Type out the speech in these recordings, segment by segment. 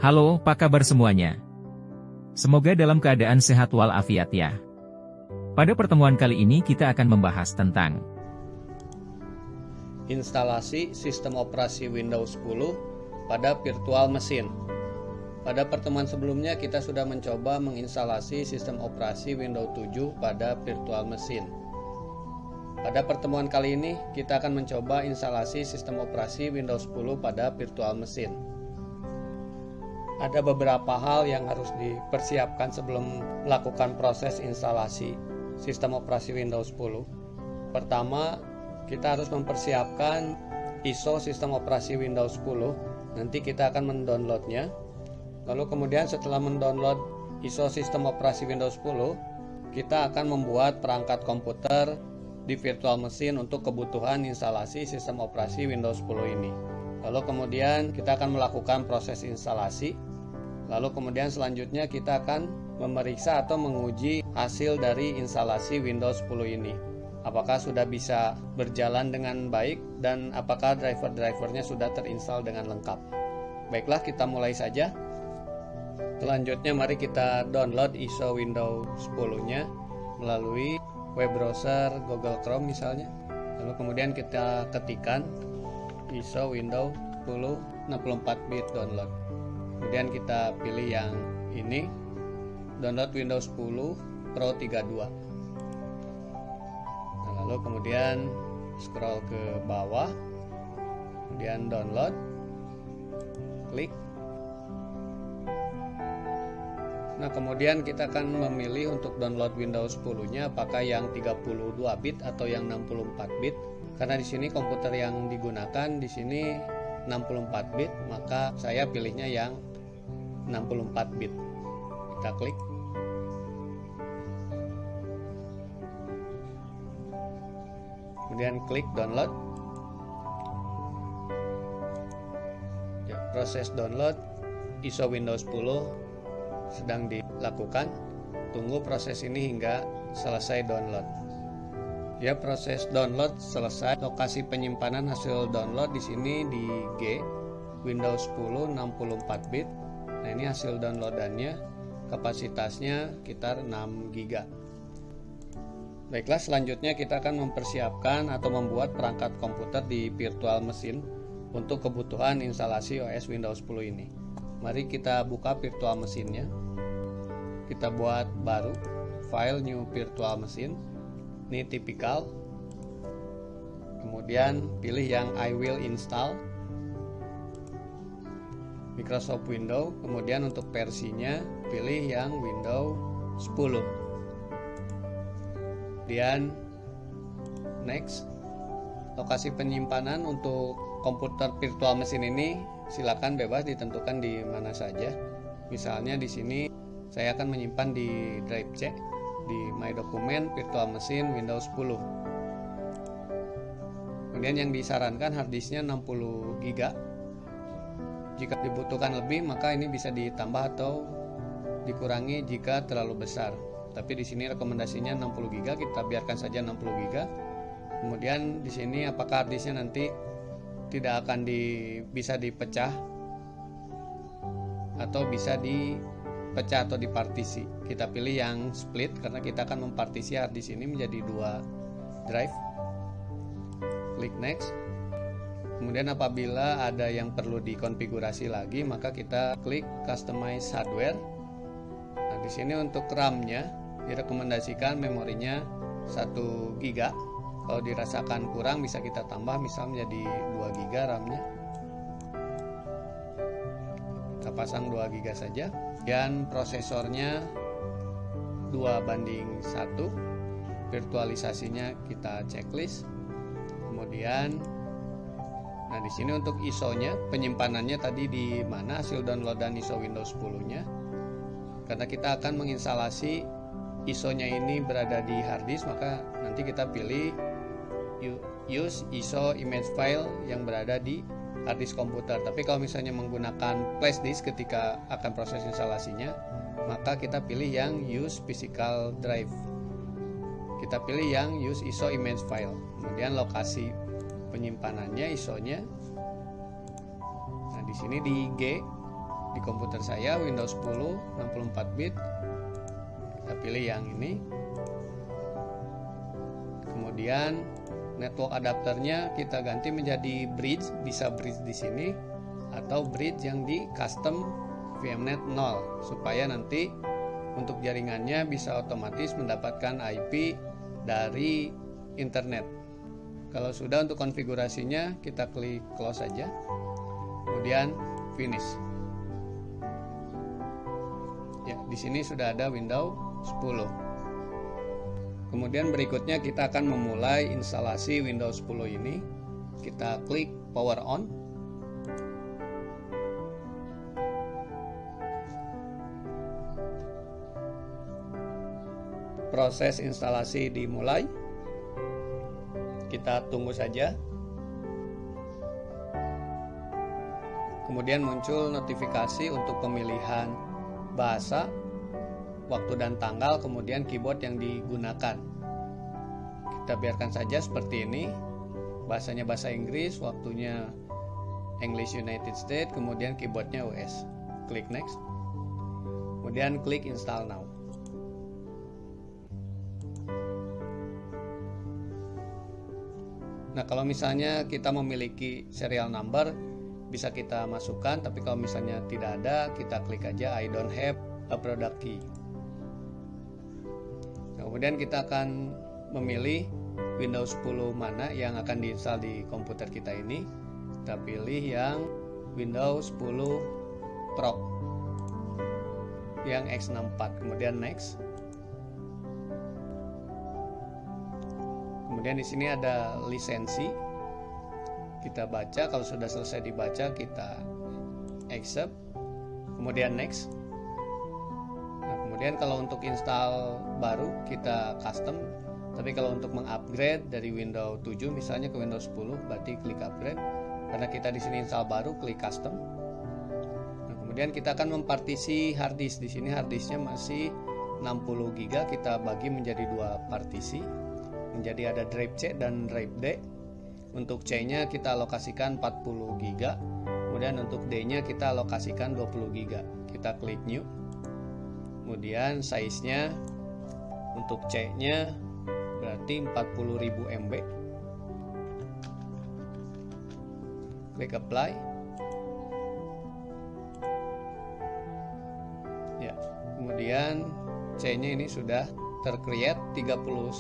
Halo, apa kabar semuanya? Semoga dalam keadaan sehat walafiat ya. Pada pertemuan kali ini kita akan membahas tentang instalasi sistem operasi Windows 10 pada virtual mesin. Pada pertemuan sebelumnya kita sudah mencoba menginstalasi sistem operasi Windows 7 pada virtual mesin. Pada pertemuan kali ini kita akan mencoba instalasi sistem operasi Windows 10 pada virtual mesin. Ada beberapa hal yang harus dipersiapkan sebelum melakukan proses instalasi sistem operasi Windows 10. Pertama, kita harus mempersiapkan ISO sistem operasi Windows 10. Nanti kita akan mendownloadnya. Lalu kemudian setelah mendownload ISO sistem operasi Windows 10, kita akan membuat perangkat komputer di virtual mesin untuk kebutuhan instalasi sistem operasi Windows 10 ini. Lalu kemudian kita akan melakukan proses instalasi. Lalu kemudian selanjutnya kita akan memeriksa atau menguji hasil dari instalasi Windows 10 ini. Apakah sudah bisa berjalan dengan baik dan apakah driver-drivernya sudah terinstall dengan lengkap. Baiklah, kita mulai saja. Selanjutnya mari kita download ISO Windows 10-nya melalui web browser Google Chrome misalnya. Lalu kemudian kita ketikkan ISO Windows 10 64-bit download. Kemudian kita pilih yang ini, download Windows 10 Pro 32. Nah, lalu kemudian scroll ke bawah, kemudian download, klik. Nah, kemudian kita akan memilih untuk download Windows 10-nya apakah yang 32 bit atau yang 64 bit. Karena di sini komputer yang digunakan di sini 64 bit, maka saya pilihnya yang 64 bit. Kita klik. Kemudian klik download. Ya, proses download ISO Windows 10 sedang dilakukan. Tunggu proses ini hingga selesai download. Ya, proses download selesai. Lokasi penyimpanan hasil download di sini di G, Windows 10 64 bit. Nah, ini hasil downloadannya, kapasitasnya sekitar 6 GB. Baiklah, selanjutnya kita akan mempersiapkan atau membuat perangkat komputer di virtual mesin untuk kebutuhan instalasi OS Windows 10 ini. Mari kita buka virtual mesinnya. Kita buat baru, file new virtual machine. Ini tipikal. Kemudian pilih yang I will install Microsoft Windows. Kemudian untuk versinya pilih yang Windows 10. Kemudian next. Lokasi penyimpanan untuk komputer virtual mesin ini silakan bebas ditentukan di mana saja. Misalnya di sini saya akan menyimpan di drive C, di My Document Virtual Machine Windows 10. Kemudian yang disarankan harddisknya 60 GB. Jika dibutuhkan lebih, maka ini bisa ditambah atau dikurangi jika terlalu besar. Tapi di sini rekomendasinya 60 GB, kita biarkan saja 60 GB. Kemudian di sini apakah harddisknya nanti tidak akan bisa dipecah atau bisa dipecah atau dipartisi. Kita pilih yang split karena kita akan mempartisi harddisk ini menjadi 2 drive. Klik next. Kemudian apabila ada yang perlu dikonfigurasi lagi, maka kita klik customize hardware. Nah, di sini untuk RAM-nya direkomendasikan memorinya 1 GB. Kalau dirasakan kurang bisa kita tambah, misal menjadi 2 GB RAM-nya. Kita pasang 2 GB saja. Dan prosesornya 2:1. Virtualisasinya kita checklist. Kemudian nah, di sini untuk ISO-nya, penyimpanannya tadi di mana hasil downloadan ISO Windows 10-nya. Karena kita akan menginstalasi ISO-nya ini berada di harddisk, maka nanti kita pilih use ISO image file yang berada di harddisk komputer. Tapi kalau misalnya menggunakan flash disk ketika akan proses instalasinya, maka kita pilih yang use physical drive. Kita pilih yang use ISO image file. Kemudian lokasi penyimpanannya ISO-nya. Nah, di sini di G di komputer saya Windows 10 64 bit. Kita pilih yang ini. Kemudian network adapternya kita ganti menjadi bridge, bisa bridge di sini atau bridge yang di custom VMnet 0 supaya nanti untuk jaringannya bisa otomatis mendapatkan IP dari internet. Kalau sudah untuk konfigurasinya kita klik close saja. Kemudian finish. Ya, di sini sudah ada Windows 10. Kemudian berikutnya kita akan memulai instalasi Windows 10 ini. Kita klik power on. Proses instalasi dimulai. Kita tunggu saja. Kemudian muncul notifikasi untuk pemilihan bahasa, waktu dan tanggal, kemudian keyboard yang digunakan. Kita biarkan saja seperti ini. Bahasanya bahasa Inggris, waktunya English United States, kemudian keyboardnya US. Klik next. Kemudian klik install now. Nah, kalau misalnya kita memiliki serial number, bisa kita masukkan, tapi kalau misalnya tidak ada, kita klik aja I don't have a product key. Kemudian kita akan memilih Windows 10 mana yang akan diinstal di komputer kita ini. Kita pilih yang Windows 10 Pro yang x64, kemudian next. Kemudian di sini ada lisensi. Kita baca, kalau sudah selesai dibaca kita accept, kemudian next. Kemudian kalau untuk install baru kita custom, tapi kalau untuk mengupgrade dari Windows 7 misalnya ke Windows 10 berarti klik upgrade. Karena kita di sini install baru, klik custom. Nah, kemudian kita akan mempartisi hard disk. Di sini hard disknya masih 60 GB, kita bagi menjadi dua partisi. Menjadi ada drive C dan drive D. Untuk C-nya kita alokasikan 40 GB. Kemudian untuk D-nya kita alokasikan 20 GB. Kita klik new. Kemudian size-nya untuk C-nya berarti 40.000 MB. Klik apply. Ya, kemudian C-nya ini sudah tercreate 39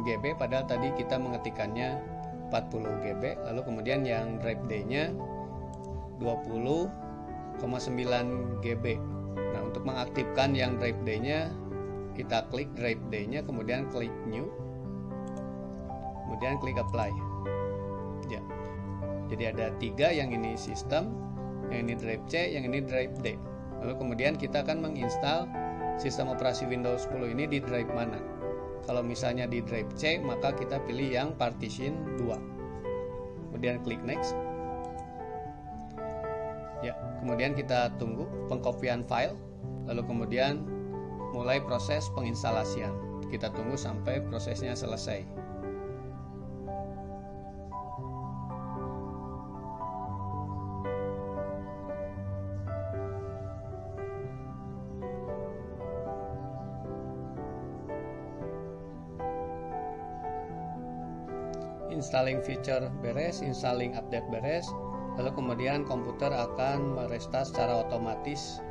GB, padahal tadi kita mengetikkannya 40 GB. Lalu kemudian yang drive D-nya 20,9 GB. Nah, untuk mengaktifkan yang drive D-nya, kita klik drive D-nya, kemudian klik new, kemudian klik apply. Ya, jadi ada tiga, yang ini sistem, yang ini drive C, yang ini drive D. Lalu kemudian kita akan menginstal sistem operasi Windows 10 ini di drive mana. Kalau misalnya di drive C, maka kita pilih yang partition 2. Kemudian klik next. Ya, kemudian kita tunggu pengkopian file, lalu kemudian mulai proses penginstalasian. Kita tunggu sampai prosesnya selesai. Installing feature beres, installing update beres, lalu kemudian komputer akan merestart secara otomatis.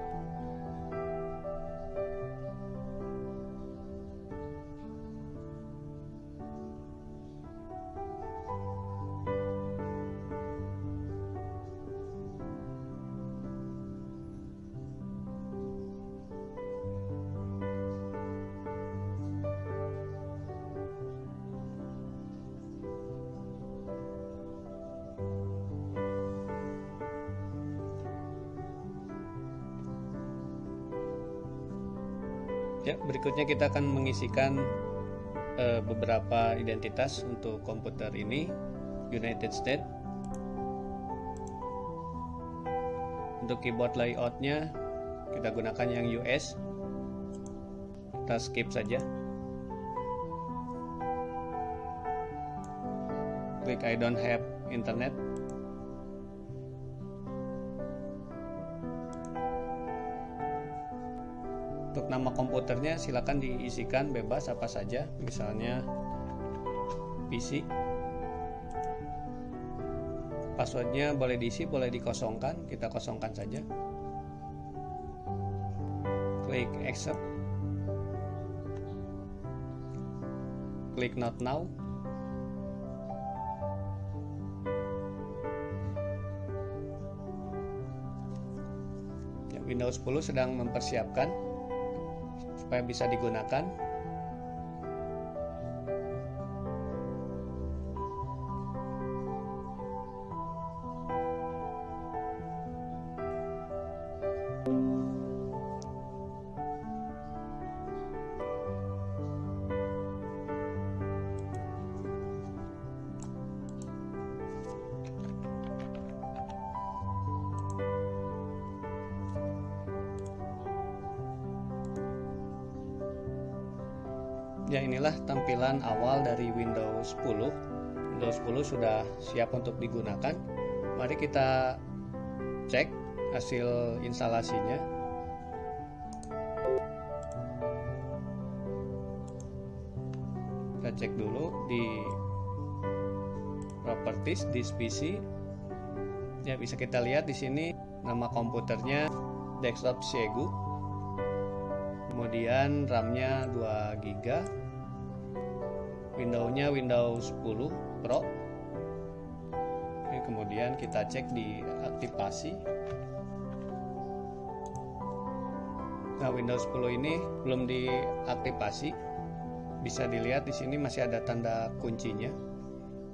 Ya, berikutnya kita akan mengisikan beberapa identitas untuk komputer ini. United States. Untuk keyboard layoutnya kita gunakan yang US. Kita skip saja. Klik I don't have internet. nama komputernya silakan diisikan bebas apa saja, misalnya PC. Passwordnya boleh diisi, boleh dikosongkan, kita kosongkan saja. Klik accept, klik not now. Windows 10 sedang mempersiapkan supaya bisa digunakan. Ya, inilah tampilan awal dari Windows 10. Windows 10 sudah siap untuk digunakan. Mari kita cek hasil instalasinya. Kita cek dulu di Properties di PC. Ya, bisa kita lihat di sini nama komputernya desktop Xiegu. Kemudian RAM-nya 2 GB, Windows-nya Windows 10 Pro. Oke, kemudian kita cek di aktivasi. Nah, Windows 10 ini belum diaktifasi. Bisa dilihat di sini masih ada tanda kuncinya.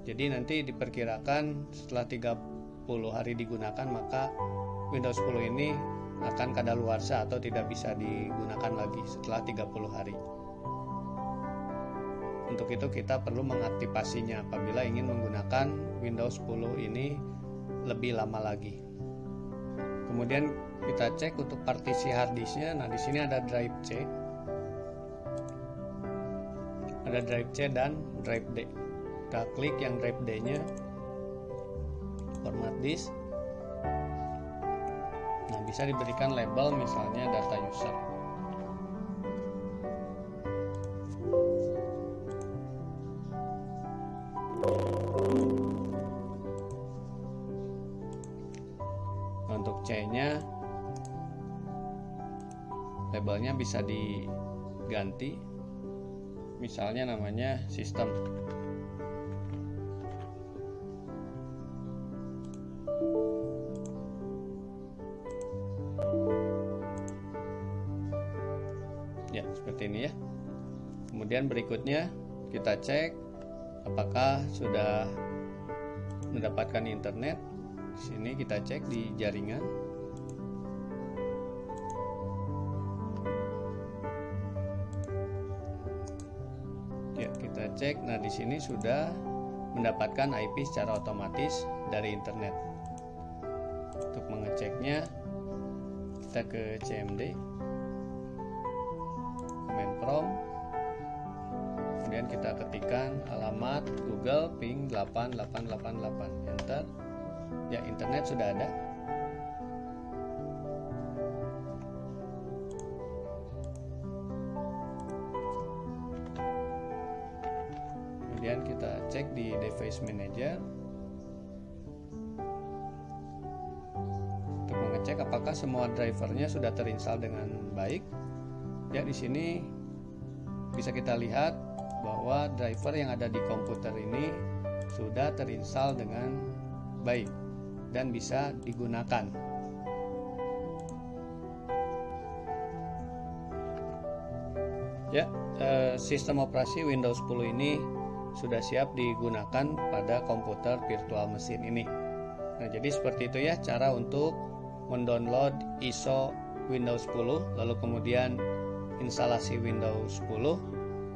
Jadi nanti diperkirakan setelah 30 hari digunakan, maka Windows 10 ini akan kadaluarsa atau tidak bisa digunakan lagi setelah 30 hari. Untuk itu kita perlu mengaktifasinya apabila ingin menggunakan Windows 10 ini lebih lama lagi. Kemudian kita cek untuk partisi harddisknya. Nah, di sini ada drive C. Ada drive C dan drive D. Kita klik yang drive D-nya. Format disk. Nah, bisa diberikan label misalnya data user. Nah, untuk C-nya labelnya bisa diganti. Misalnya namanya sistem. Ya, seperti ini ya. Kemudian berikutnya kita cek apakah sudah mendapatkan internet. Di sini kita cek di jaringan. Ya, kita cek. Nah, di sini sudah mendapatkan IP secara otomatis dari internet. Untuk mengeceknya kita ke CMD. Prompt, kemudian kita ketikkan alamat Google ping 8888, enter. Ya, internet sudah ada. Kemudian kita cek di device manager untuk mengecek apakah semua drivernya sudah terinstall dengan baik. Ya, di sini bisa kita lihat bahwa driver yang ada di komputer ini sudah terinstall dengan baik dan bisa digunakan. Ya, sistem operasi Windows 10 ini sudah siap digunakan pada komputer virtual mesin ini. Nah, jadi seperti itu ya cara untuk mendownload ISO Windows 10, lalu kemudian instalasi Windows 10,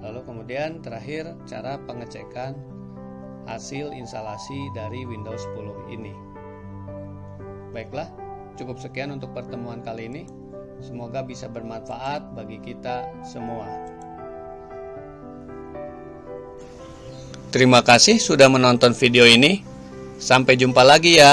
lalu kemudian terakhir cara pengecekan hasil instalasi dari Windows 10 ini. Baiklah, cukup sekian untuk pertemuan kali ini. Semoga bisa bermanfaat bagi kita semua. Terima kasih sudah menonton video ini. Sampai jumpa lagi ya.